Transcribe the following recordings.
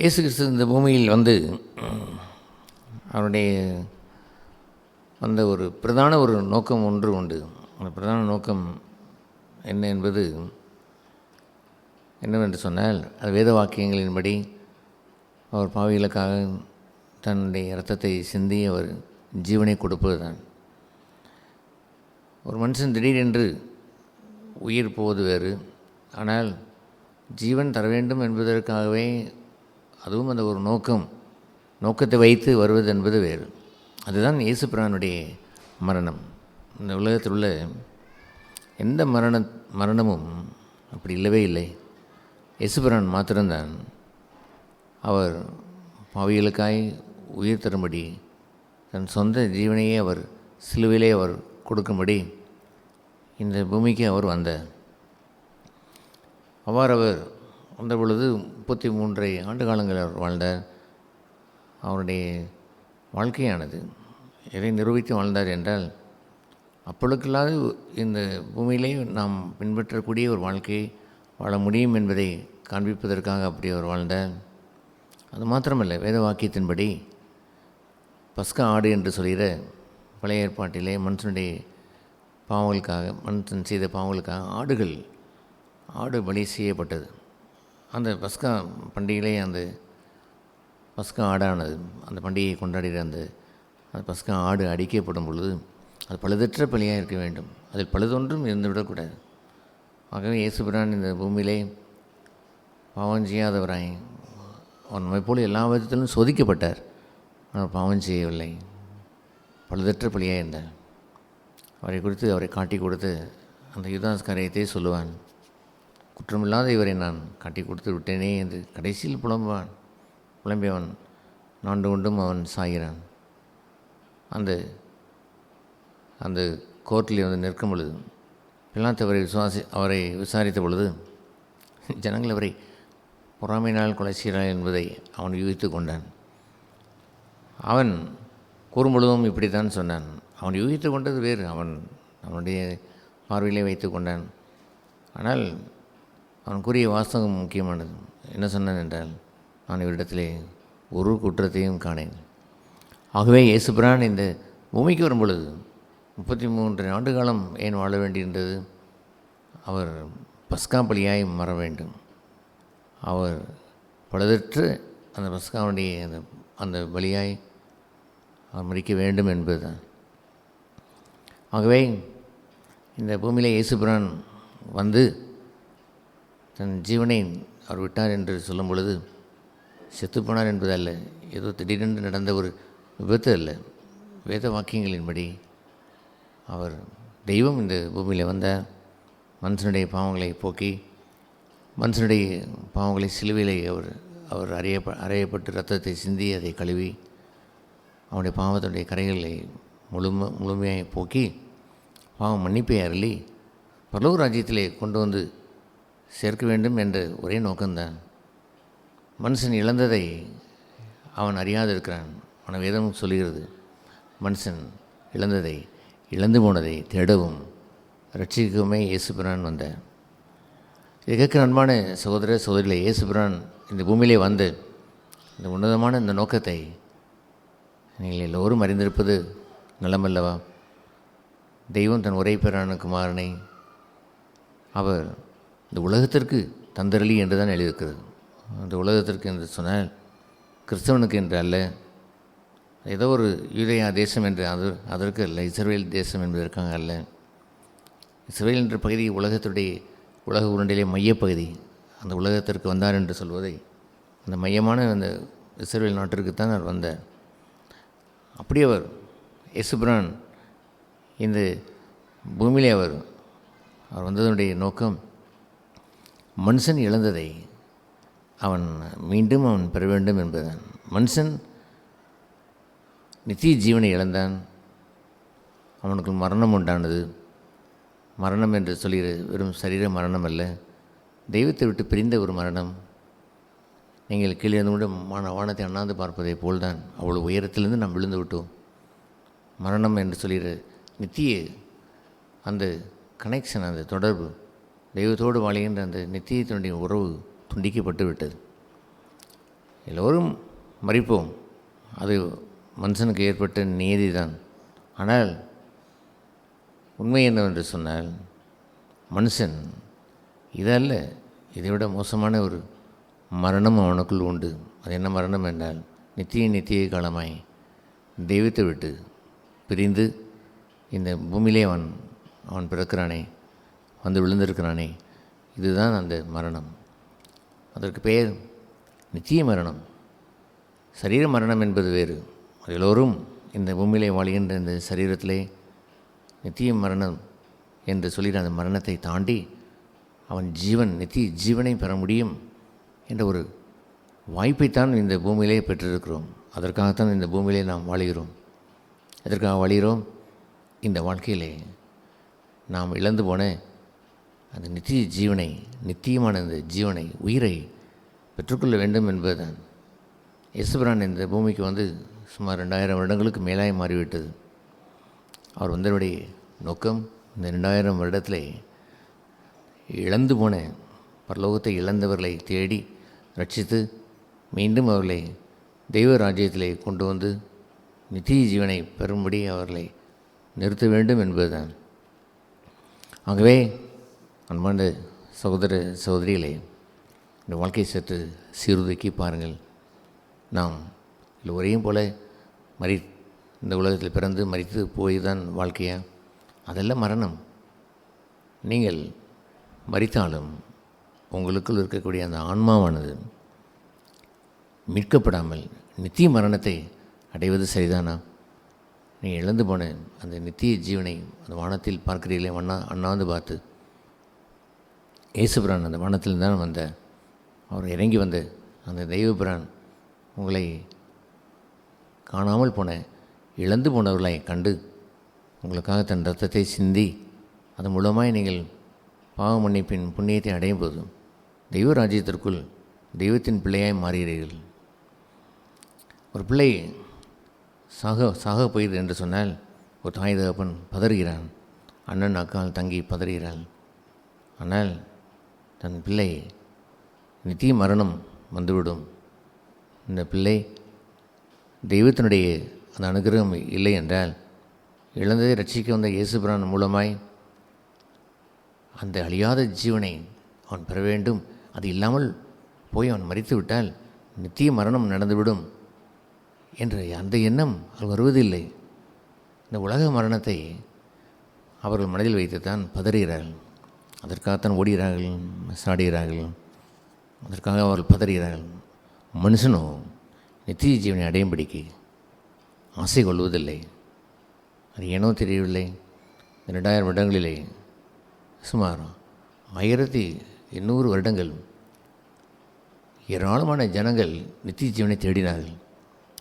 இயேசு கிறிஸ்து இந்த பூமியில் வந்து அவருடைய வந்த ஒரு பிரதான ஒரு நோக்கம் ஒன்று உண்டு. அந்த பிரதான நோக்கம் என்ன என்பது என்னவென்று சொன்னால், அது வேத வாக்கியங்களின்படி அவர் பாவிகளுக்காக தன்னுடைய இரத்தத்தை சிந்தி அவர் ஜீவனை கொடுப்பது தான். ஒரு மனுஷன் திடீரென்று உயிர் போவது வேறு, ஆனால் ஜீவன் தர வேண்டும் என்பதற்காகவே அதுவும் அந்த ஒரு நோக்கத்தை வைத்து வருவது என்பது வேறு. அதுதான் இயேசு பிரானுடைய மரணம். இந்த உலகத்தில் உள்ள எந்த மரணமும் அப்படி இல்லவே இல்லை. இயேசு பிரான் மாத்திரம்தான் அவர் பாவிகளுக்காய் உயிர் தரும்படி தன் சொந்த ஜீவனையே அவர் சிலுவிலே அவர் கொடுக்கும்படி இந்த பூமிக்கு அவர் வந்தார். அவ்வாறு அவர் வந்த பொழுது 33 ஆண்டு காலங்கள் அவர் வாழ்ந்தார். அவருடைய வாழ்க்கையானது எதை நிரூபித்து வாழ்ந்தார் என்றால், அப்பொழுக்கில்லாத இந்த பூமியிலே நாம் பின்பற்றக்கூடிய ஒரு வாழ்க்கையை வாழ முடியும் என்பதை காண்பிப்பதற்காக அப்படி அவர் வாழ்ந்தார். அது மாத்திரமல்ல, வேத வாக்கியத்தின்படி பஸ்கா ஆடு என்று சொல்கிற பழைய ஏற்பாட்டிலே மனுஷனுடைய பாவங்களுக்காக, மனுஷன் செய்த பாவங்களுக்காக ஆடு பலி செய்யப்பட்டது. அந்த பஸ்கா பண்டிகையிலே அந்த பஸ்கா ஆடானது, அந்த பண்டிகையை கொண்டாடுகிற அந்த பஸ்கா ஆடு அடிக்கப்படும் பொழுது அது பழுதற்ற பலியாக இருக்க வேண்டும். அதில் பழுதொன்றும் இருந்துவிடக்கூடாது. ஆகவே இயேசு பிரான் இந்த பூமியிலே பாவம் செய்யாதவராய் அவர் நம்மை போல எல்லா விதத்திலும் சோதிக்கப்பட்டார். அவர் பாவம் செய்யவில்லை, பழுதற்ற பலியாக இருந்தார். அவரை குறித்து அவரை காட்டி கொடுத்து அந்த யூதாஸ் காரியத்தை சொல்லுவான், குற்றமில்லாத இவரை நான் காட்டி கொடுத்து விட்டேனே என்று கடைசியில் புலம்பியவன் நாண்டு கொண்டும் அவன் சாகிறான். அந்த கோர்ட்டில் வந்து நிற்கும் பொழுது பிலாத்து அவரை விசாரித்த பொழுது ஜனங்கள் அவரை பொறாமையினால் கொலை செய்கிறார் என்பதை அவன் யூகித்து கொண்டான். அவன் கூறும்பொழுதும் இப்படித்தான் சொன்னான். அவன் யூகித்து கொண்டது வேறு, அவனுடைய பார்வையிலே வைத்து கொண்டான். ஆனால் அவன் கூறிய வாஸ்தவம் முக்கியமானது. என்ன சொன்னான் என்றால், நான் இவரிடத்திலே ஒரு குற்றத்தையும் காணேன். ஆகவே இயேசு பிரான் இந்த பூமிக்கு வரும் பொழுது 33 ஆண்டு காலம் ஏன் வாழ வேண்டியிருந்தது? அவர் பஸ்கா பலியாய் மற வேண்டும். அவர் பழுதற்று அந்த பஸ்காவுடைய அந்த பலியாய் அவர் மரிக்க வேண்டும் என்பதுதான். ஆகவே இந்த பூமியிலே இயேசு பிரான் வந்து தன் ஜீவனை அவர் விட்டார் என்று சொல்லும் பொழுது செத்துப்போனார் என்பது அல்ல, ஏதோ திடீரென்று நடந்த ஒரு விபத்து அல்ல. வேத வாக்கியங்களின்படி அவர் தெய்வம் இந்த பூமியில் வந்த மனுஷனுடைய பாவங்களை போக்கி, மனுஷனுடைய பாவங்களை சிலுவையிலே அவர் அறையப்பட்டு இரத்தத்தை சிந்தி அதை கழுவி அவனுடைய பாவத்தினுடைய கரைகளை முழுமையாக போக்கி பாவம் மன்னிப்பை அருளி பரலோக ராஜ்யத்திலே கொண்டு வந்து சேர்க்க வேண்டும் என்ற ஒரே நோக்கம்தான். மனுஷன் இழந்ததை அவன் அறியாதிருக்கிறான். அவன் வேதம் சொல்கிறது, மனுஷன் இழந்து போனதை தேடவும் ரட்சிக்கவுமே இயேசு பிரான் வந்தார். இதை கேட்கிற அன்பான சகோதர சகோதரிகளே, இயேசு பிரான் இந்த பூமியிலே வந்து இந்த உன்னதமான இந்த நோக்கத்தை நீங்கள் எல்லோரும் அறிந்திருப்பது நலமல்லவா? தெய்வம் தன் ஒரே பேரான குமாரனை அவர் இந்த உலகத்திற்கு தந்தரளி என்று தான் எழுதியிருக்கிறது. அந்த உலகத்திற்கு என்று சொன்னால் கிறிஸ்தவனுக்கு என்று அல்ல, ஏதோ ஒரு யூதேயா தேசம் என்று அதற்கு அல்ல, இஸ்ரவேல் தேசம் என்பதற்காக அல்ல. இஸ்ரவேல் என்ற பகுதி உலக உருண்டையிலே மையப்பகுதி. அந்த உலகத்திற்கு வந்தார் என்று சொல்வதை அந்த மையமான அந்த இஸ்ரவேல் நாட்டிற்குத்தான் அவர் வந்தார். அப்படி அவர் இயேசு பிரான் இந்த பூமியிலே அவர் வந்ததனுடைய நோக்கம் மனுஷன் இழந்ததை மீண்டும் அவன் பெற வேண்டும் என்பதுதான். மனுஷன் நித்திய ஜீவனை இழந்தான், அவனுக்கு மரணம் உண்டானது. மரணம் என்று சொல்கிறது வெறும் சரீர மரணம் அல்ல, தெய்வத்தை விட்டு பிரிந்த ஒரு மரணம். நீங்கள் கீழே இருந்து கூட வானத்தை அண்ணாந்து பார்ப்பதை போல்தான் அவ்வளோ உயரத்திலிருந்து நாம் விழுந்து விட்டோம். மரணம் என்று சொல்கிற நித்திய அந்த கனெக்ஷன், அந்த தொடர்பு, தெய்வத்தோடு வாழ்கின்ற அந்த நித்தியத்தினுடைய உறவு துண்டிக்கப்பட்டு விட்டது. எல்லோரும் மறிப்போம், அது மனுஷனுக்கு ஏற்பட்ட நியதி தான். ஆனால் உண்மை என்னவென்று சொன்னால், மனுஷன் இதல்ல, இதைவிட மோசமான ஒரு மரணம் அவனுக்குள் உண்டு. அது என்ன மரணம் என்றால், நித்திய காலமாய் தெய்வத்தை விட்டு பிரிந்து இந்த பூமியிலே அவன் பிறக்கிறானே, வந்து விழுந்திருக்கிறானே, இதுதான் அந்த மரணம். அதற்கு பெயர் நித்திய மரணம். சரீர மரணம் என்பது வேறு. எல்லோரும் இந்த பூமியிலே வாழ்கின்ற இந்த சரீரத்திலே நித்திய மரணம் என்று சொல்லிற அந்த மரணத்தை தாண்டி அவன் நித்திய ஜீவனை பெற முடியும் என்ற ஒரு வாய்ப்பைத்தான் இந்த பூமியிலே பெற்றிருக்கிறோம். அதற்காகத்தான் இந்த பூமியிலே நாம் வாழுகிறோம். எதற்காக வாழுகிறோம்? இந்த வாழ்க்கையிலே நாம் இழந்து போன அந்த நித்திய ஜீவனை, நித்தியமான அந்த ஜீவனை, உயிரை பெற்றுக்கொள்ள வேண்டும் என்பதுதான். இயேசுபிரான் இந்த பூமிக்கு வந்து சுமார் 2000 வருடங்களுக்கு மேலாக மாறிவிட்டது. அவர் வந்தவருடைய நோக்கம் இந்த 2000 வருடத்தில் இழந்து போன பரலோகத்தை இழந்தவர்களை தேடி ரட்சித்து மீண்டும் அவர்களை தெய்வ ராஜ்யத்திலே கொண்டு வந்து நித்திய ஜீவனை பெறும்படி அவர்களை நிறுத்த வேண்டும் என்பதுதான். ஆகவே அன்பான சகோதர சகோதரிகளே, இந்த வாழ்க்கை சற்று சீர்தூக்கி பாருங்கள். நாம் எல்லோரையும் போல இந்த உலகத்தில் பிறந்து மரித்து போய் தான் வாழ்க்கையா? அதெல்லாம் மரணம். நீங்கள் மரித்தாலும் உங்களுக்குள் இருக்கக்கூடிய அந்த ஆன்மாவானது மீட்கப்படாமல் நித்திய மரணத்தை அடைவது சரிதானா? நீங்கள் இழந்து போன அந்த நித்திய ஜீவனை அந்த வானத்தில் பார்க்கிறீர்களே, அண்ணாந்து பார்த்து இயேசுபிரான் அந்த வானத்தில் தான் வந்த அவர் இறங்கி வந்த அந்த தெய்வபிரான் உங்களை காணாமல் போன இழந்து போனவர்களை கண்டு உங்களுக்காக தன் இரத்தத்தை சிந்தி அதன் மூலமாய் நீங்கள் பாவ மன்னிப்பின் புண்ணியத்தை அடையும் போதும் தெய்வ ராஜ்யத்திற்குள் தெய்வத்தின் பிள்ளையாய் மாறுகிறீர்கள். ஒரு பிள்ளை சாக போயிடுது என்று சொன்னால் ஒரு தாய் தகப்பன் பதறுகிறான், அண்ணன் அக்கால் தங்கி பதறுகிறாள். ஆனால் தன் பிள்ளை நித்திய மரணம் வந்துவிடும். இந்த பிள்ளை தெய்வத்தினுடைய அந்த அனுகிரகம் இல்லை என்றால் இழந்ததை ரட்சிக்க வந்த இயேசுபிரான் மூலமாய் அந்த அழியாத ஜீவனை அவன் பெற வேண்டும். அது இல்லாமல் போய் அவன் மரித்து விட்டால் நித்திய மரணம் நடந்துவிடும் என்ற அந்த எண்ணம் அவர்கள் வருவதில்லை. இந்த உலக மரணத்தை அவர்கள் மனதில் வைத்துத்தான் பதறுகிறார்கள். அதற்காகத்தான் ஓடுகிறார்கள், சாடுகிறார்கள். அதற்காக அவர்கள் பதறுகிறார்கள். மனுஷனோ நித்திய ஜீவனை அடையும்படிக்கு ஆசை கொள்வதில்லை. அது ஏனோ தெரியவில்லை. 2000 வருடங்களிலே சுமார் 1800 வருடங்கள் ஏராளமான ஜனங்கள் நித்திய ஜீவனை தேடினார்கள்.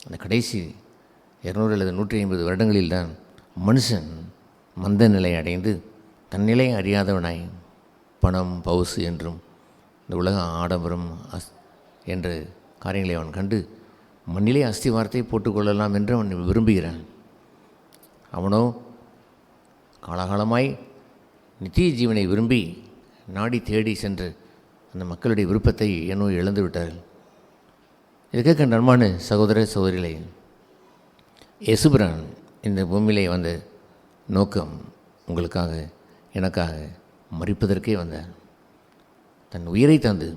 அந்த கடைசி 200 அல்லது 150 வருடங்களில் தான் மனுஷன் மந்த நிலை அடைந்து தன் நிலையை அறியாதவனாய் பணம் பவுசு என்றும் இந்த உலக ஆடம்பரம் என்ற காரியங்களை அவன் கண்டு மண்ணிலே அஸ்திவாரத்தை போட்டுக்கொள்ளலாம் என்று அவன் விரும்புகிறான். அவனோ காலகாலமாய் நித்திய ஜீவனை விரும்பி நாடி தேடி சென்று அந்த மக்களுடைய விருப்பத்தை ஏனோ இழந்து விட்டார்கள். இதுக்கு நன்மான சகோதர சகோதரிகளே, இயேசுபிரான் இந்த பூமியிலே வந்த நோக்கம் உங்களுக்காக எனக்காக மரிப்பதற்கே வந்தார். தன் உயிரை தந்து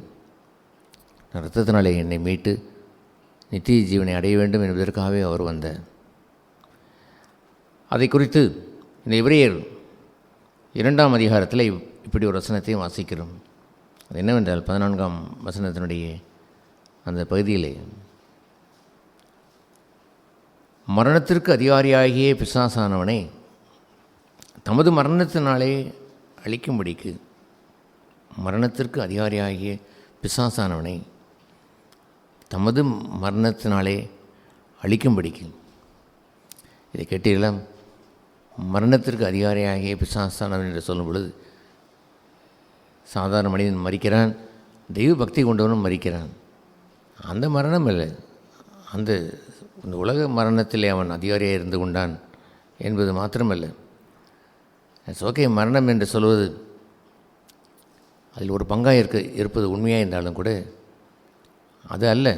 தன் இரத்தத்தினாலே என்னை மீட்டு நித்திய ஜீவனை அடைய வேண்டும் என்பதற்காகவே அவர் வந்தார். அதை குறித்து இந்த எபிரேயர் 2ஆம் அதிகாரத்தில் இப்படி ஒரு வசனத்தையும் வாசிக்கிறோம். அது என்னவென்றால் 14ஆம் வசனத்தினுடைய அந்த பகுதியிலே, மரணத்திற்கு அதிகாரியாகிய பிசாசானவனை தமது மரணத்தினாலே அழிக்கும்படிக்கு, மரணத்திற்கு அதிகாரியாகிய பிசாசானவனை தமது மரணத்தினாலே அழிக்கும்படிக்கு. இதை கேட்டீர்களா? மரணத்திற்கு அதிகாரியாகிய பிசாசானவன் என்று சொல்லும் பொழுது சாதாரண மனிதன் மரிக்கிறான், தெய்வ பக்தி கொண்டவனும் மரிக்கிறான். அந்த மரணம் இல்லை, அந்த உலக மரணத்திலே அவன் அதிகாரியாக இருந்து கொண்டான் என்பது மாத்திரமல்ல. சோகை மரணம் என்று சொல்வது அதில் ஒரு பங்காக இருப்பது உண்மையாக இருந்தாலும் கூட அது அல்ல.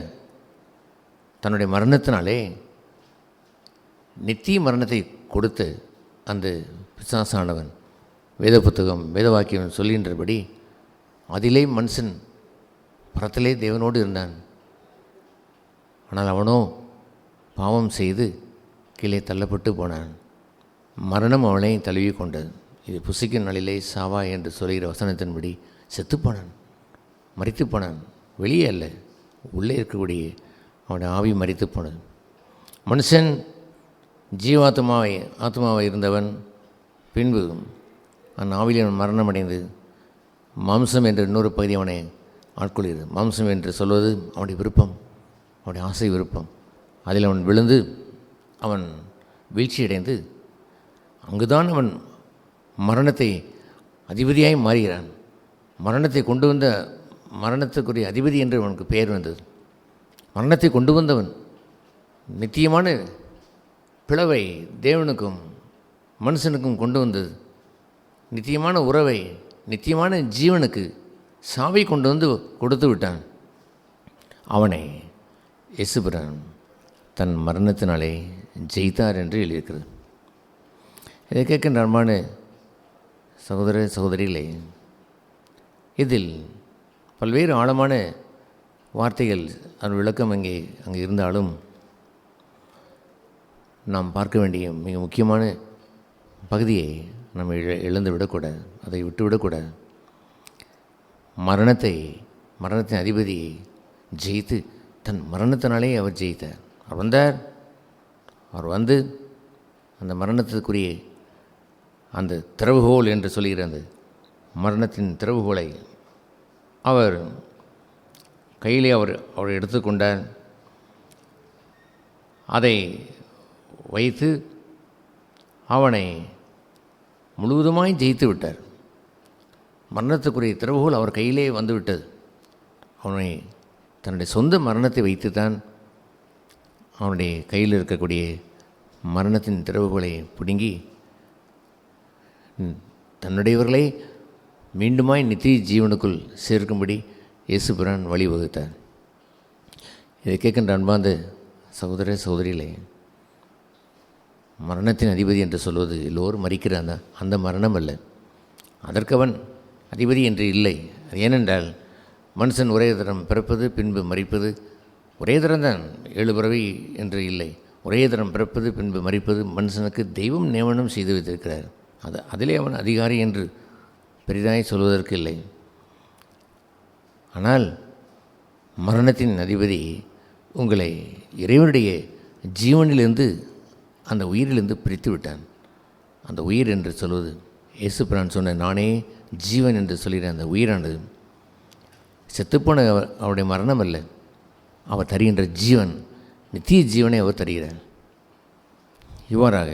தன்னுடைய மரணத்தினாலே நித்திய மரணத்தை கொடுத்த அந்த பிசாசானவன் வேத புத்தகம் வேத வாக்கியம் சொல்கின்றபடி அதிலே மனுஷன் பரத்திலே தேவனோடு இருந்தான். ஆனால் அவனோ பாவம் செய்து கீழே தள்ளப்பட்டு போனான். மரணம் அவனை தழுவி கொண்டது. இது புசிக்கும் நாளிலே சாவா என்று சொல்கிற வசனத்தின்படி செத்துப்போனான், மரித்து போனான். வெளியே அல்ல, உள்ளே இருக்கக்கூடிய அவனுடைய ஆவி மரித்து போனது. மனுஷன் ஆத்மாவை இருந்தவன் பின்பு அந்த ஆவியில் மரணமடைந்து மாம்சம் என்ற இன்னொரு பகுதி அவனை ஆட்கொள்கிறது. மாம்சம் என்று சொல்வது அவனுடைய விருப்பம், அவனுடைய ஆசை விருப்பம். அதில் அவன் விழுந்து அவன் வீழ்ச்சியடைந்து அங்குதான் அவன் மரணத்தை அதிபதியாய் மாறுகிறான். மரணத்தை கொண்டு வந்த மரணத்துக்குரிய அதிபதி என்று அவனுக்கு பெயர் வந்தது. மரணத்தை கொண்டு வந்தவன் நித்தியமான பிளவை தேவனுக்கும் மனுஷனுக்கும் கொண்டு வந்தது. நித்தியமான உறவை, நித்தியமான ஜீவனுக்கு சாவை கொண்டு வந்து கொடுத்து விட்டான். அவனை இயேசுபிரான் தன் மரணத்தினாலே ஜெயித்தார் என்று எழுதியிருக்கிறது. இதை கேட்கின்ற அன்பான சகோதர சகோதரிகளே, இதில் பல்வேறு ஆழமான வார்த்தைகள் அதன் விளக்கம் அங்கே இருந்தாலும் நாம் பார்க்க வேண்டிய மிக முக்கியமான பகுதியை நம்ம இழந்து விடக்கூடாது, அதை விட்டுவிடக்கூடாது. மரணத்தின் அதிபதியை ஜெயித்து தன் மரணத்தினாலே அவர் ஜெயித்தார். அவர் வந்து அந்த மரணத்துக்குரிய அந்த திறவுகோல் என்று சொல்கிற அந்த மரணத்தின் திறவுகோலை அவர் கையிலே அவர் எடுத்துக்கொண்டார். அதை வைத்து அவனை முழுவதுமாய் ஜெயித்து விட்டார். மரணத்துக்குரிய திறவுகோல் அவர் கையிலே வந்துவிட்டது. அவனை தன்னுடைய சொந்த மரணத்தை வைத்து தான் அவனுடைய கையில் இருக்கக்கூடிய மரணத்தின் திறவுகோலை பிடுங்கி தன்னுடையவர்களை மீண்டுமாய் நித்திய ஜீவனுக்குள் சேர்க்கும்படி இயேசுபிரான் வழிவகுத்தார். இதை கேட்கின்ற அன்பார்ந்த சகோதர சகோதரிகளே, மரணத்தின் அதிபதி என்று சொல்வது எல்லோரும் மறிக்கிறாங்க, அந்த மரணம் அல்ல. அதற்கவன் அதிபதி என்று இல்லை. அது ஏனென்றால் மனுஷன் ஒரே தரம் பிறப்பது பின்பு மறிப்பது, ஒரே தரம்தான், 7 பிறவி என்று இல்லை. ஒரே தரம் பிறப்பது பின்பு மறிப்பது மனுஷனுக்கு தெய்வம் நியமனம் செய்து வைத்திருக்கிறார். அதிலே அவன் அதிகாரி என்று பெரிதாய் சொல்வதற்கு இல்லை. ஆனால் மரணத்தின் அதிபதி உங்களை இறைவனுடைய ஜீவனிலிருந்து, அந்த உயிரிலிருந்து பிரித்து விட்டான். அந்த உயிர் என்று சொல்வது இயேசுபிரான் சொன்ன நானே ஜீவன் என்று சொல்கிற அந்த உயிரானது செத்துப்போன அவருடைய மரணம் அல்ல, அவர் தருகின்ற ஜீவன், நித்திய ஜீவனை அவர் தருகிறார். இவ்வாறாக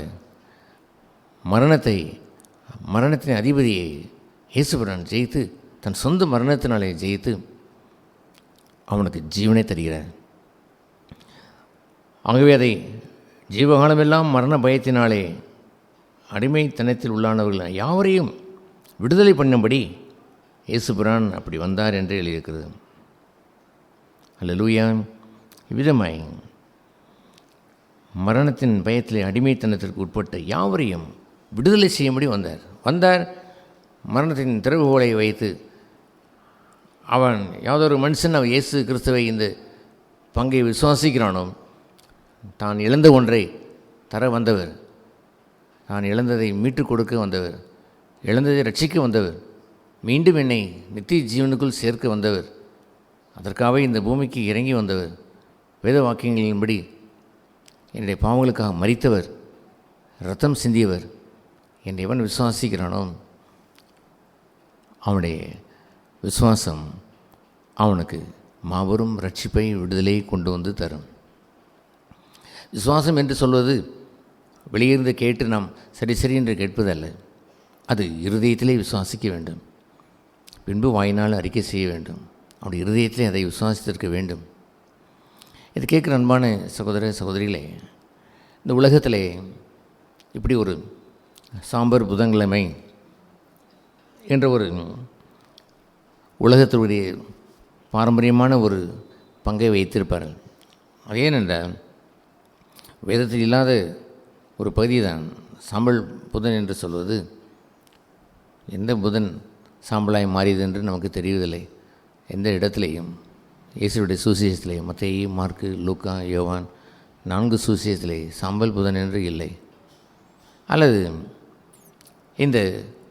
மரணத்தின் அதிபதியை இயேசுபிரான் ஜெயித்து, தன் சொந்த மரணத்தினாலே ஜெயித்து அவனுக்கு ஜீவனை தருகிறார். ஆகவே அதை ஜீவகாலமெல்லாம் மரண பயத்தினாலே அடிமைத்தனத்தில் உள்ளானவர்கள் யாவரையும் விடுதலை பண்ணும்படி இயேசுபிரான் அப்படி வந்தார் என்று எழுதியிருக்கிறது. அல்லேலூயா. இவ்விதமாய் மரணத்தின் பயத்திலே அடிமைத்தனத்திற்கு உட்பட்ட யாவரையும் விடுதலை செய்யும்படி வந்தார். மரணத்தின் திறவுகோலை வைத்து அவன் யாதொரு மனுஷன் அவன் இயேசு கிறிஸ்துவை இந்த பங்கை விசுவாசிக்கிறானோ, தான் இழந்த ஒன்றை தர வந்தவர், தான் இழந்ததை மீட்டுக் கொடுக்க வந்தவர், இழந்ததை ரட்சிக்க வந்தவர், மீண்டும் என்னை நித்திய ஜீவனுக்குள் சேர்க்க வந்தவர், அதற்காகவே இந்த பூமிக்கு இறங்கி வந்தவர், வேத வாக்கியங்களின்படி என்னுடைய பாவங்களுக்காக மரித்தவர், இரத்தம் சிந்தியவர் என்று எவன் விசுவாசிக்கிறானோ அவனுடைய விசுவாசம் அவனுக்கு மாபெரும் ரட்சிப்பை, விடுதலை கொண்டு வந்து தரும். விசுவாசம் என்று சொல்வது வெளியிருந்து கேட்டு நாம் சரி என்று கேட்பதல்ல. அது இருதயத்திலே விசுவாசிக்க வேண்டும், பின்பு வாயினால் அறிக்கை செய்ய வேண்டும். அவருடைய இருதயத்திலே அதை விசுவாசித்திருக்க வேண்டும். இது கேட்குற அன்பான சகோதர சகோதரிகளே, இந்த உலகத்திலே இப்படி ஒரு சாம்பர் புதன்கிழமை என்ற ஒரு உலகத்தினுடைய பாரம்பரியமான ஒரு பங்கை வைத்திருப்பார்கள். அது ஏனென்றால் வேதத்தில் இல்லாத ஒரு பகுதி தான் சாம்பல் புதன் என்று சொல்வது. எந்த புதன் சாம்பலாய் மாறியது என்று நமக்கு தெரிவதில்லை. எந்த இடத்திலேயும் இயேசுடைய சுவிசேஷத்திலே மத்தேயு, மார்க்கு, லூக்கா, யோவான் 4 சுவிசேஷத்திலே சாம்பல் புதன் என்று இல்லை. அல்லது இந்த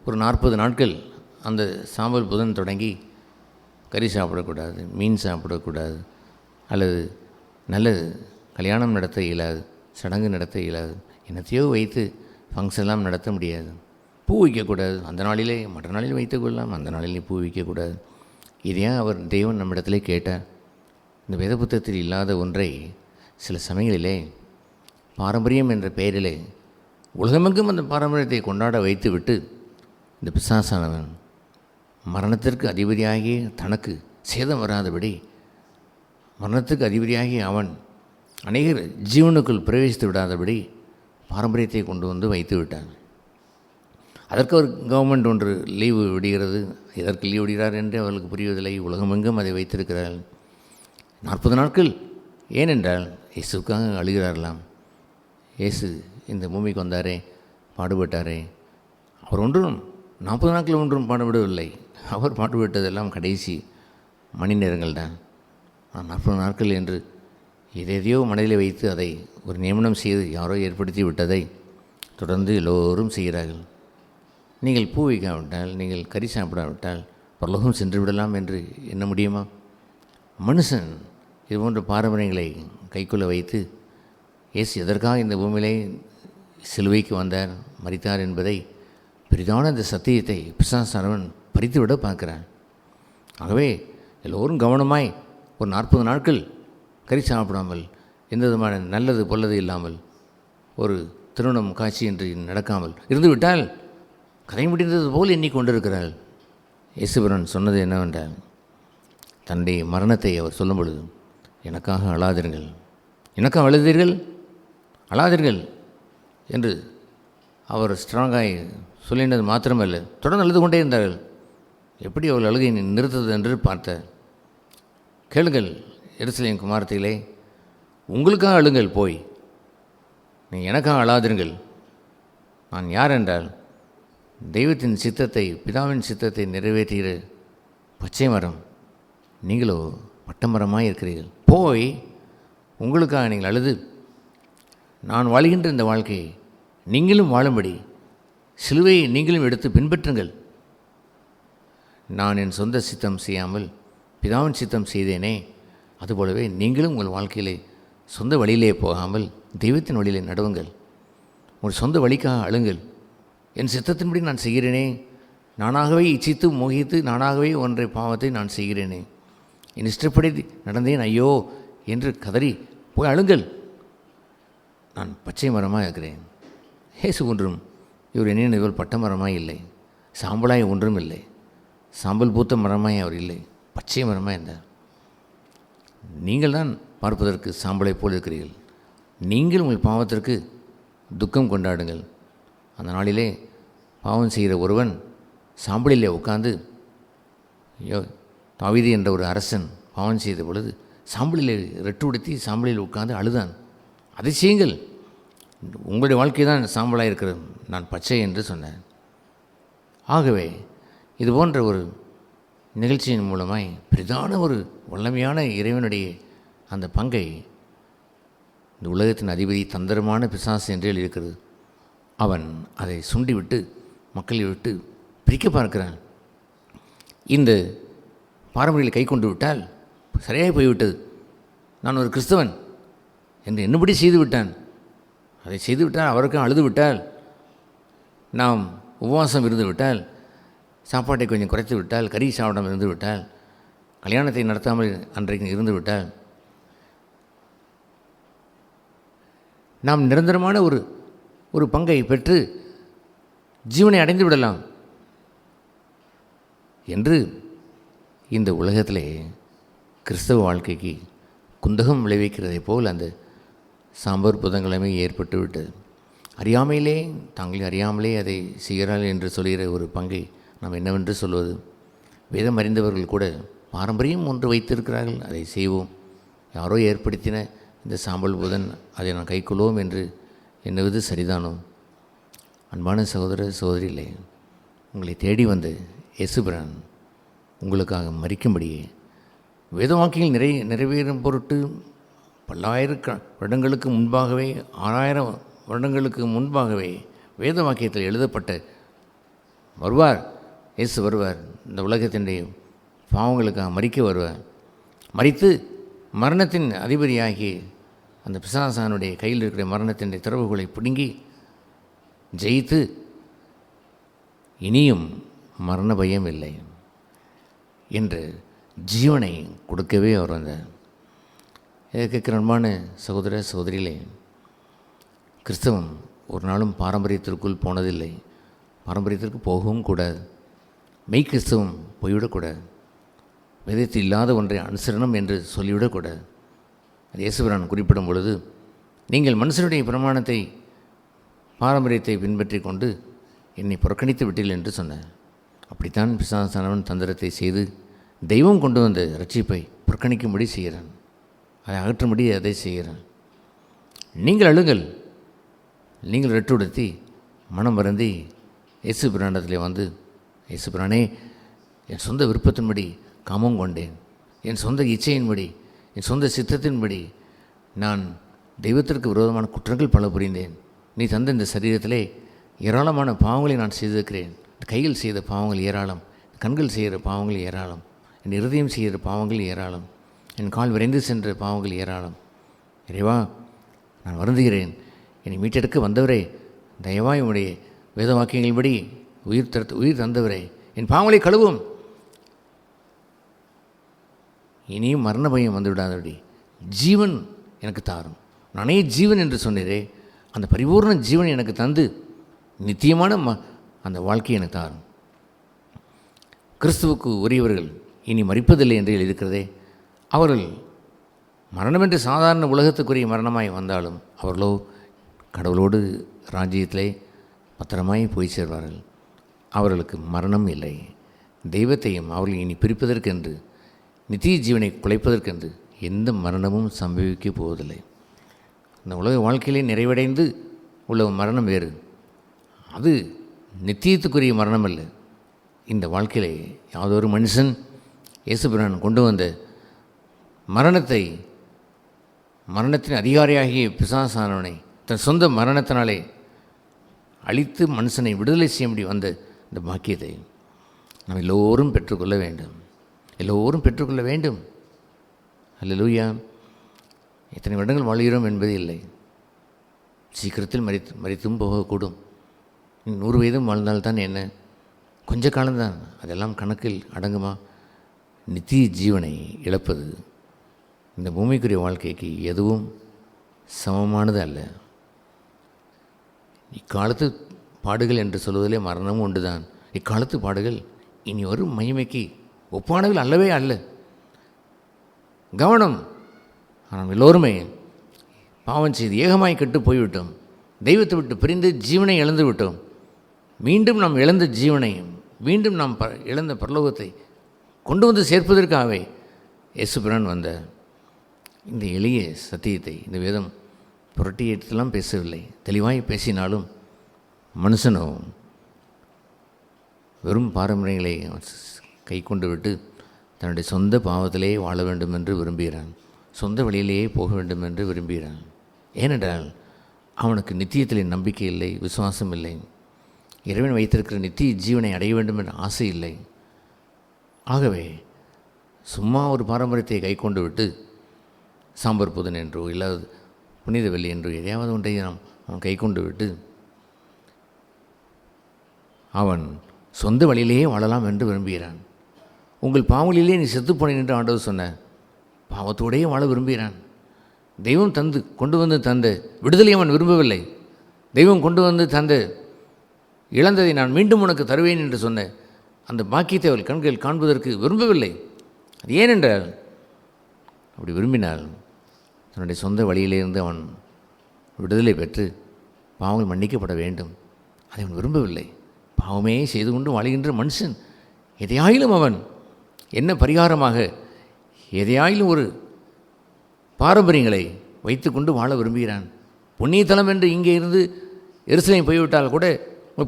ஒரு 40 நாட்கள் அந்த சாம்பல் புதன் தொடங்கி கறி சாப்பிடக்கூடாது, மீன் சாப்பிடக்கூடாது, அல்லது நல்லது கல்யாணம் நடத்த இயலாது, சடங்கு நடத்த இயலாது, என்னத்தையோ வைத்து ஃபங்க்ஷன்லாம் நடத்த முடியாது, பூ வைக்கக்கூடாது, அந்த நாளிலே மற்ற நாளில் வைத்துக்கொள்ளலாம், அந்த நாளிலே பூ வைக்கக்கூடாது. இதையா அவர் தெய்வம் நம்மிடத்திலே கேட்டார்? இந்த வேத புத்தகத்தில் இல்லாத ஒன்றை சில சமயங்களிலே பாரம்பரியம் என்ற பெயரிலே உலகமெங்கும் அந்த பாரம்பரியத்தை கொண்டாட வைத்துவிட்டு இந்த பிசாசானவன் மரணத்திற்கு அதிபதியாகி தனக்கு சேதம் வராதபடி மரணத்துக்கு அதிபதியாகி அவன் அநேகர் ஜீவனுக்குள் பிரவேசித்து விடாதபடி பாரம்பரியத்தை கொண்டு வந்து வைத்து விட்டான். அதற்கு ஒரு கவர்மெண்ட் ஒன்று லீவு விடுகிறது. எதற்கு லீவு விடுகிறார் என்று அவர்களுக்கு புரிவதில்லை. உலகமெங்கும் அதை வைத்திருக்கிறார்கள். 40 நாட்கள். ஏனென்றால் இயேசுக்காக அழுகிறார்களாம். இயேசு இந்த பூமிக்கு வந்தாரே, பாடுபட்டாரே, அவர் ஒன்றும் 40 நாட்கள் ஒன்றும் பாடுபடவில்லை. அவர் பாடுபட்டதெல்லாம் கடைசி மணி நேரங்கள் தான். 40 நாட்கள் என்று எதையோ மனதில் வைத்து அதை ஒரு நியமனம் செய்து யாரோ ஏற்படுத்தி விட்டதை தொடர்ந்து எல்லோரும் செய்கிறார்கள். நீங்கள் பூ வைக்காவிட்டால், நீங்கள் கறி சாப்பிடாவிட்டால் பரலோகம் சென்று விடலாம் என்று எண்ண முடியுமா? மனுஷன் இதுபோன்ற பாரம்பரியங்களை கைக்குள்ள வைத்து இயேசு எதற்காக இந்த பூமியிலே சிலுவைக்கு வந்தார், மரித்தார் என்பதை பெரிதான இந்த சத்தியத்தை பிசாசானவன் பறித்துவிட பார்க்கிறான். ஆகவே எல்லோரும் கவனமாய் ஒரு 40 நாட்கள் கறி சாப்பிடாமல், எந்த விதமான நல்லது பொல்லது இல்லாமல், ஒரு திருமணம் காட்சி என்று நடக்காமல் இருந்துவிட்டால் கதை முடிந்தது போல் எண்ணிக்கொண்டிருக்கிறாள். இயேசுபிரான் சொன்னது என்னவென்றால், தன்னுடைய மரணத்தை அவர் சொல்லும் பொழுது, எனக்காக அழாதீர்கள், எனக்காக அழுதீர்கள், அழாதீர்கள் என்று அவர் ஸ்ட்ராங்காய் சொல்லினது மாத்திரமல்ல, தொடர்ந்து அழுது கொண்டே இருந்தார்கள். எப்படி அவள் அழுகை நிறுத்தது என்று பார்த்தார். கேளுங்கள் எருசலேம் குமாரத்திலே, உங்களுக்காக அழுங்கள், போய் நீ எனக்காக அழாதீர்கள். நான் யார் என்றால் தெய்வத்தின் சித்தத்தை, பிதாவின் சித்தத்தை நிறைவேற்றுகிற பச்சை மரம், நீங்களோ பட்டமரமாக இருக்கிறீர்கள். போய் உங்களுக்காக நீங்கள் அழுது நான் வாழ்கின்ற இந்த வாழ்க்கையை நீங்களும் வாழும்படி சிலுவையை நீங்களும் எடுத்து பின்பற்றுங்கள். நான் என் சொந்த சித்தம் செய்யாமல் பிதாவின் சித்தம் செய்தேனே, அதுபோலவே நீங்களும் உங்கள் வாழ்க்கையிலே சொந்த வழியிலே போகாமல் தெய்வத்தின் வழியிலே நடுவுங்கள். உங்கள் சொந்த வழிக்காக அழுங்கள். என் சித்தத்தின்படி நான் செய்கிறேனே, நானாகவே இச்சித்து மோகித்து நானாகவே ஒன்றை பாவத்தை நான் செய்கிறேனே, என் இஷ்டப்படி நடந்தேன் ஐயோ என்று கதறி போய் அழுங்கள். நான் பச்சை மரமாக இருக்கிறேன். இயேசு ஒன்றும் இவர் என்ன இவர் பட்ட மரமாய் இல்லை, சாம்பலாய் ஒன்றும் இல்லை, சாம்பல் பூத்த மரமாய் அவர் இல்லை, பச்சை மரமாக இருந்தார். நீங்கள் தான் பார்ப்பதற்கு சாம்பலை போல் இருக்கிறீர்கள். நீங்கள் உங்கள் பாவத்திற்கு துக்கம் கொண்டாடுங்கள். அந்த நாளிலே பாவம் செய்கிற ஒருவன் சாம்பலிலே உட்கார்ந்து, தாவீது என்ற ஒரு அரசன் பாவம் செய்த பொழுது சாம்பலிலே ரெட்டு உடுத்தி சாம்பலில் உட்கார்ந்து அழுதான். அதை செய்யுங்கள். உங்களுடைய வாழ்க்கை தான் சாம்பலாக இருக்கிறது, நான் பச்சை என்று சொன்னேன். ஆகவே இது போன்ற ஒரு நிகழ்ச்சியின் மூலமாய் பெரிதான ஒரு வல்லமையான இறைவனுடைய அந்த பங்கை இந்த உலகத்தின் அதிபதி தந்திரமான பிசாசு என்று இருக்கிறது. அவன் அதை சுண்டிவிட்டு மக்களை விட்டு பிரிக்க பார்க்கிறான். இந்த பாரம்பரியங்களை கை கொண்டு விட்டால் சரியாக போய்விட்டது, நான் ஒரு கிறிஸ்தவன் என்று என்னபடி செய்து விட்டான். அதை செய்து விட்டால், அவருக்கும் அழுது விட்டால், நாம் உபவாசம் இருந்து விட்டால், சாப்பாட்டை கொஞ்சம் குறைத்து விட்டால், கறி சாப்பிடாமல் இருந்து விட்டால், கல்யாணத்தை நடத்தாமல் அன்றைக்கு இருந்து விட்டால், நாம் நிரந்தரமான ஒரு பங்கை பெற்று ஜீவனை அடைந்து விடலாம் என்று இந்த உலகத்திலே கிறிஸ்தவ வாழ்க்கைக்கு குந்தகம் விளைவிக்கிறதை போல் அந்த சாம்பர் புதன்கிழமை ஏற்பட்டு விட்டது. அறியாமையிலே, தாங்களே அறியாமலே அதை செய்கிறார்கள் என்று சொல்கிற ஒரு பங்கை நாம் என்னவென்று சொல்வது? வேதம் அறிந்தவர்கள் கூட பாரம்பரியம் ஒன்று வைத்திருக்கிறார்கள், அதை செய்வோம். யாரோ ஏற்படுத்தின இந்த சாம்பல் புதன் அதை நான் கைக்கொள்வோம் என்று எண்ணுவது சரிதானோ? அன்பான சகோதர சகோதரிகளே, உங்களை தேடி வந்து இயேசுபிரான் உங்களுக்காக மரிக்கும்படியே வேதவாக்கியங்கள் நிறைவேறும் பொருட்டு வருடங்களுக்கு முன்பாகவே 6000 வருடங்களுக்கு முன்பாகவே வேத வாக்கியத்தில் எழுதப்பட்ட வருவார், இயேசு வருவார், இந்த உலகத்தினுடைய பாவங்களுக்காக மரிக்க வருவார், மரித்து மரணத்தின் அதிபதியாகி அந்த பிசாசானுடைய கையில் இருக்கிற மரணத்தினுடைய திறவுகளை பிடுங்கி ஜெயித்து இனியும் மரண பயம் இல்லை என்று ஜீவனை கொடுக்கவே அவர் வந்தார். இதை கேட்குற அன்பான சகோதர சகோதரிகளே, கிறிஸ்தவம் ஒரு நாளும் பாரம்பரியத்திற்குள் போனதில்லை, பாரம்பரியத்திற்கு போகவும் கூடாது. மெய் கிறிஸ்தவம் போய்விடக்கூடாது. வேதத்தில் இல்லாத ஒன்றை அனுசரணம் என்று சொல்லிவிடக்கூடாது. அது இயேசுபிரான் குறிப்பிடும் பொழுது, நீங்கள் மனுஷனுடைய பிரமாணத்தை பாரம்பரியத்தை பின்பற்றி கொண்டு என்னை புறக்கணித்து விட்டீர்கள் என்று சொன்னார். அப்படித்தான் பிசாசானவன் தந்திரத்தை செய்து தெய்வம் கொண்டு வந்த ரட்சிப்பை புறக்கணிக்கும்படி செய்கிறான், அதை அகற்றும்படி அதை செய்கிறான். நீங்கள் அழுங்கள், நீங்கள் ரெட்டுடுத்தி மனம் வருந்தி இயேசுபிராண்டத்தில் வந்து, இயேசுபிரானே, என் சொந்த விருப்பத்தின்படி காமம் கொண்டேன், என் சொந்த இச்சையின்படி, என் சொந்த சித்தத்தின்படி நான் தெய்வத்திற்கு விரோதமான குற்றங்கள் பல புரிந்தேன். நீ தந்த இந்த சரீரத்திலே ஏராளமான பாவங்களை நான் செய்திருக்கிறேன். கையில் செய்த பாவங்கள் ஏராளம், கண்கள் செய்கிற பாவங்கள் ஏராளம், என் இருதயம் செய்கிற பாவங்கள் ஏராளம், என் கால் விரைந்து சென்ற பாவங்கள் ஏராளம். இறைவா, நான் வருந்துகிறேன். என்னை மீட்டெடுக்க வந்தவரே, தயவாய் உடைய வேத வாக்கியங்கள்படி உயிர் தந்தவரே, என் பாவங்களை கழுவும். இனியும் மரண பயம் வந்துவிடாதபடி ஜீவன் எனக்கு தாரும். நானே ஜீவன் என்று சொன்னீரே, அந்த பரிபூர்ண ஜீவன் எனக்கு தந்து நித்தியமான அந்த வாழ்க்கையை எனக்கு தாரும். கிறிஸ்துவுக்கு உரியவர்கள் இனி மரிப்பதில்லை என்று எழுதியிருக்கிறதே, அவர்கள் மரணம் என்று சாதாரண உலகத்துக்குரிய மரணமாய் வந்தாலும் அவர்களோ கடவுளோடு ராஜ்யத்திலே பத்திரமாய் போய் சேர்வார்கள். அவர்களுக்கு மரணம் இல்லை. தெய்வத்தையும் அவர்கள் இனி பிரிப்பதற்கென்று, நித்திய ஜீவனை குலைப்பதற்கென்று எந்த மரணமும் சம்பவிக்க போவதில்லை. இந்த உலக வாழ்க்கையிலே நிறைவடைந்து உள்ள மரணம் வேறு, அது நித்தியத்துக்குரிய மரணம் அல்ல. இந்த வாழ்க்கையிலே யாதொரு மனுஷன் இயேசுபிரான் கொண்டு வந்த மரணத்தின் அதிகாரியாகிய பிசாசானவனை தன் சொந்த மரணத்தினாலே அழித்து மனுஷனை விடுதலை செய்ய வந்த இந்த பாக்கியத்தை நாம் எல்லோரும் பெற்றுக்கொள்ள வேண்டும், எல்லோரும் பெற்றுக்கொள்ள வேண்டும். அல்லேலூயா. எத்தனை வருடங்கள் வாழ்கிறோம் என்பது இல்லை, சீக்கிரத்தில் மரித்தும் போகக்கூடும். 100 வயதும் வாழ்ந்தால்தான் என்ன, கொஞ்ச காலம்தான், அதெல்லாம் கணக்கில் அடங்குமா? நித்திய ஜீவனை இழப்பது இந்த பூமிக்குரிய வாழ்க்கைக்கு எதுவும் சமமானது அல்ல. இக்காலத்து பாடுகள் என்று சொல்வதிலே மரணமும் உண்டுதான். இக்காலத்து பாடுகள் இனி வரும் மகிமைக்கு ஒப்பானவில் அல்லவே அல்ல. கவனம். ஆனால் எல்லோருமே பாவம் செய்து ஏகமாய் கெட்டு போய்விட்டோம், தெய்வத்தை விட்டு பிரிந்து ஜீவனை இழந்து விட்டோம். மீண்டும் நாம் இழந்த ஜீவனை, மீண்டும் நாம் இழந்த பரலோகத்தை கொண்டு வந்து சேர்ப்பதற்காகவே இயேசுபிரான் வந்த இந்த எளிய சத்தியத்தை இந்த வேதம் புரட்டி எடுத்துலாம் பேசவில்லை. தெளிவாய் பேசினாலும் மனுஷனோ வெறும் பாரம்பரியங்களை கை கொண்டு விட்டு தன்னுடைய சொந்த பாவத்திலே வாழ வேண்டும் என்று விரும்புகிறான், சொந்த வழியிலேயே போக வேண்டும் என்று விரும்புகிறான். ஏனென்றால் அவனுக்கு நித்தியத்திலே நம்பிக்கை இல்லை, விசுவாசம் இல்லை, இறைவன் வைத்திருக்கிற நித்திய ஜீவனை அடைய வேண்டும் என்ற ஆசை இல்லை. ஆகவே சும்மா ஒரு பாரம்பரியத்தை கை கொண்டு விட்டு சாம்பர் புதன் என்றோ இல்லாத புனித வெள்ளி என்றோ எதையாவது ஒன்றை அவன் கை கொண்டு விட்டு அவன் சொந்த வழியிலேயே வாழலாம் என்று விரும்புகிறான். உங்கள் பாவங்களிலே நீ செத்துப்போனேன் என்று ஆண்டவர் சொன்னார். பாவத்தோடையே வாழ விரும்புகிறான். தெய்வம் கொண்டு வந்து தந்த விடுதலை அவன் விரும்பவில்லை. தெய்வம் கொண்டு வந்து தந்த இழந்ததை நான் மீண்டும் உனக்கு தருவேன் என்று சொன்ன அந்த பாக்கியத்தை அவள் கண்கள் காண்பதற்கு விரும்பவில்லை. அது ஏனென்றால் அப்படி விரும்பினால் தன்னுடைய சொந்த வழியிலிருந்து அவன் விடுதலை பெற்று பாவங்கள் மன்னிக்கப்பட வேண்டும். அதை அவன் விரும்பவில்லை. பாவமே செய்து கொண்டு வாழ்கின்ற மனுஷன் எதையாயிலும் அவன் என்ன பரிகாரமாக எதையாயிலும் ஒரு பாரம்பரியங்களை வைத்துக்கொண்டு வாழ விரும்புகிறான். புண்ணியத்தலம் என்று இங்கே இருந்து எருசலேம் போய்விட்டால் கூட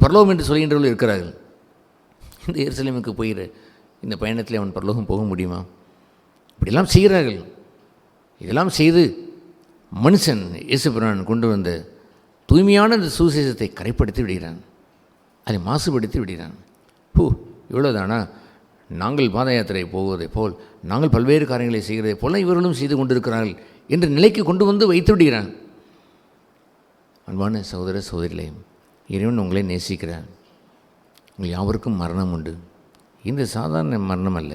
பரலோகம் என்று சொல்கின்றவர்கள் இருக்கிறார்கள். இந்த எருசலேமுக்கு போகிற இந்த பயணத்தில் அவன் பரலோகம் போக முடியுமா? இப்படியெல்லாம் செய்கிறார்கள். இதெல்லாம் செய்து மனுஷன் இயேசு பிரான் கொண்டு வந்த தூய்மையான இந்த சுவிசேஷத்தை கரைப்படுத்தி விடுகிறான், அதை மாசுபடுத்தி விடுகிறான். இவ்வளோதானா? நாங்கள் பாத யாத்திரை போவதைப் போல், நாங்கள் பல்வேறு காரியங்களை செய்கிறதை போல இவர்களும் செய்து கொண்டிருக்கிறார்கள் என்ற நிலைக்கு கொண்டு வந்து வைத்து விடுகிறான். அன்பான சகோதர சகோதரிகளே, இறைவன் உங்களை நேசிக்கிறார். உங்கள் யாவருக்கும் மரணம் உண்டு. இந்த சாதாரண மரணம் அல்ல,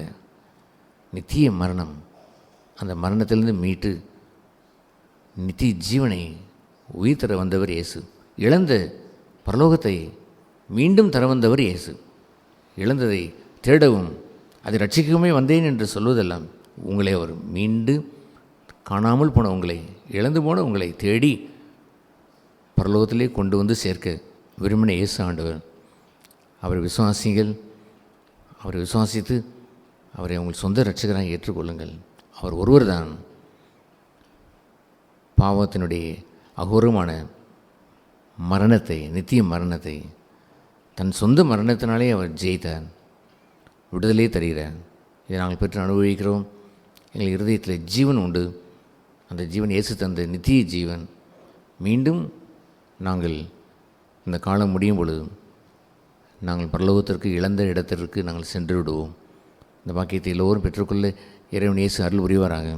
நித்திய மரணம். அந்த மரணத்திலிருந்து மீட்டு நித்திய ஜீவனை உயிர் தர வந்தவர் இயேசு. இழந்த பரலோகத்தை மீண்டும் தர வந்தவர் இயேசு. இழந்ததை தேடவும் அதை ரட்சிக்கவுமே வந்தேன் என்று சொல்வதெல்லாம் உங்களை அவர் மீண்டு காணாமல் போன உங்களை, இழந்து போன உங்களை தேடி பரலோகத்திலே கொண்டு வந்து சேர்க்க விரும்பின இயேசு ஆண்டவர். அவர் விசுவாசிகள், அவரை விசுவாசித்து அவரை உங்கள் சொந்த இரட்சகராக ஏற்றுக்கொள்ளுங்கள். அவர் ஒருவர் தான் பாவத்தினுடைய அகோரமான மரணத்தை, நித்திய மரணத்தை தன் சொந்த மரணத்தினாலே அவர் ஜெயித்தார், விடுதலை தருகிறார். இதை நாங்கள் பெற்று அனுபவிக்கிறோம். எங்கள் இருதயத்தில் ஜீவன் உண்டு. அந்த ஜீவன் இயேசு தந்த நித்திய ஜீவன். மீண்டும் நாங்கள் இந்த காலம் முடியும் பொழுது நாங்கள் பரலோகத்திற்கு, இழந்த இடத்திற்கு நாங்கள் சென்று விடுவோம். இந்த பாக்கியத்தை எல்லோரும் பெற்றுக்கொள்ள இறைவன் இயேசு அருள் புரிவாராக.